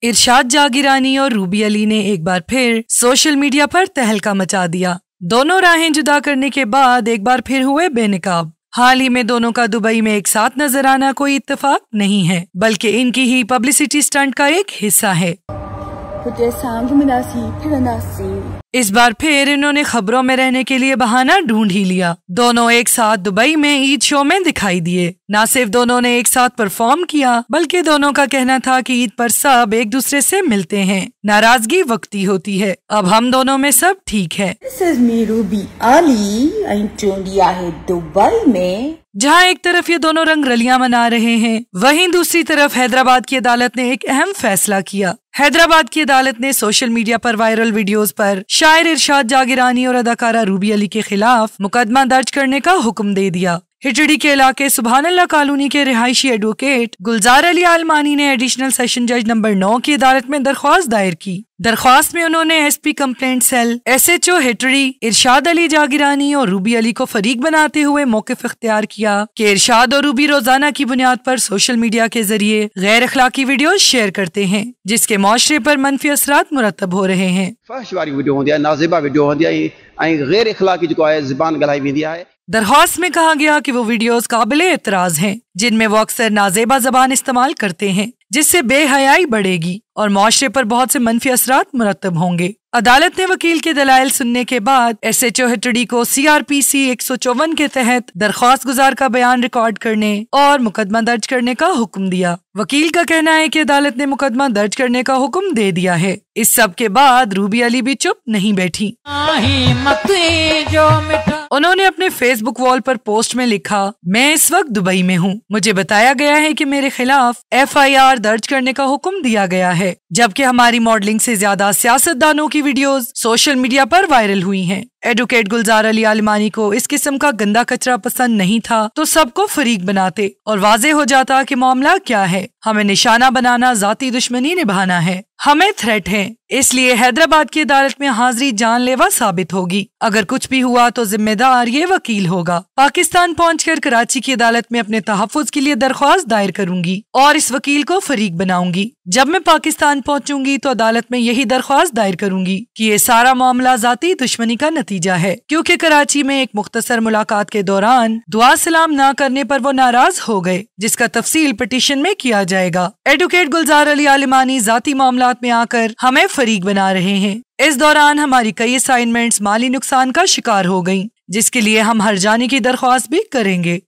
इरशाद जागिरानी और रूबी अली ने एक बार फिर सोशल मीडिया पर तहलका मचा दिया। दोनों राहें जुदा करने के बाद एक बार फिर हुए बेनकाब। हाल ही में दोनों का दुबई में एक साथ नजर आना कोई इत्तेफाक नहीं है, बल्कि इनकी ही पब्लिसिटी स्टंट का एक हिस्सा है। इस बार फिर इन्होंने खबरों में रहने के लिए बहाना ढूंढ ही लिया। दोनों एक साथ दुबई में ईद शो में दिखाई दिए। न सिर्फ दोनों ने एक साथ परफॉर्म किया, बल्कि दोनों का कहना था कि ईद पर सब एक दूसरे से मिलते हैं, नाराजगी वक्ती होती है, अब हम दोनों में सब ठीक है। रूबी अली है दुबई में। जहाँ एक तरफ ये दोनों रंग रलियां मना रहे हैं, वहीं दूसरी तरफ हैदराबाद की अदालत ने एक अहम फैसला किया। हैदराबाद की अदालत ने सोशल मीडिया पर वायरल वीडियोस पर शायर इरशाद जागिरानी और अदाकारा रूबी अली के खिलाफ मुकदमा दर्ज करने का हुक्म दे दिया। हिटड़ी के इलाके सुभानअल्लाह कॉलोनी के रिहायशी एडवोकेट गुलजार अली आलमानी ने एडिशनल सेशन जज नंबर 9 की अदालत में दरख्वास्त दायर की। दरख्वास्त में उन्होंने एसपी कंप्लेंट सेल, एसएचओ हिटड़ी, इरशाद अली जागिरानी और रूबी अली को फरीक बनाते हुए मौकिफ इख्तियार किया कि इरशाद और रूबी रोजाना की बुनियाद पर सोशल मीडिया के जरिए गैर अखलाकी वीडियो शेयर करते हैं, जिसके माशरे पर मनफी असरात मुरतब हो रहे हैं। दरख्वास्त में कहा गया कि वो वीडियोस काबिले एतराज हैं, जिनमें वो अक्सर नाजेबा जबान इस्तेमाल करते हैं, जिससे बेहयाई बढ़ेगी और माशरे पर बहुत से मनफी असरात मुरतब होंगे। अदालत ने वकील के दलाइल सुनने के बाद एसएचओ हिटड़ी को सीआरपीसी 154 के तहत दरख्वास्त गुजार का बयान रिकॉर्ड करने और मुकदमा दर्ज करने का हुक्म दिया। वकील का कहना है कि अदालत ने मुकदमा दर्ज करने का हुक्म दे दिया है। इस सब के बाद रूबी अली भी चुप नहीं बैठी। उन्होंने अपने फेसबुक वॉल पर पोस्ट में लिखा, मैं इस वक्त दुबई में हूँ। मुझे बताया गया है कि मेरे खिलाफ FIR दर्ज करने का हुक्म दिया गया है, जबकि हमारी मॉडलिंग से ज्यादा सियासतदानों की वीडियोस सोशल मीडिया पर वायरल हुई हैं। एडवोकेट गुलजार अली आलमानी को इस किस्म का गंदा कचरा पसंद नहीं था तो सबको फरीक बनाते और वाजे हो जाता कि मामला क्या है। हमें निशाना बनाना, जाती दुश्मनी निभाना है, हमें थ्रेट है, इसलिए हैदराबाद की अदालत में हाजिरी जानलेवा साबित होगी। अगर कुछ भी हुआ तो जिम्मेदार ये वकील होगा। पाकिस्तान पहुंचकर कराची की अदालत में अपने तहफ्फुज के लिए दरख्वास्त दायर करूंगी और इस वकील को फरीक बनाऊंगी। जब मैं पाकिस्तान पहुंचूंगी तो अदालत में यही दरख्वास्त दायर करूंगी कि ये सारा मामला जाती दुश्मनी का नतीजा है, क्योंकि कराची में एक मुख्तसर मुलाकात के दौरान दुआ सलाम न करने पर वो नाराज हो गए, जिसका तफसील पिटीशन में किया जाएगा। एडवोकेट गुलजार अली आलमानी जाती मामलात में आकर हमें फरीक बना रहे हैं। इस दौरान हमारी कई असाइनमेंट्स माली नुकसान का शिकार हो गयी, जिसके लिए हम हर जाने की दरख्वास्त भी करेंगे।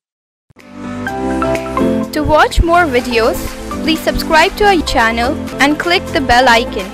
To watch more videos, please subscribe to our channel and click the bell icon.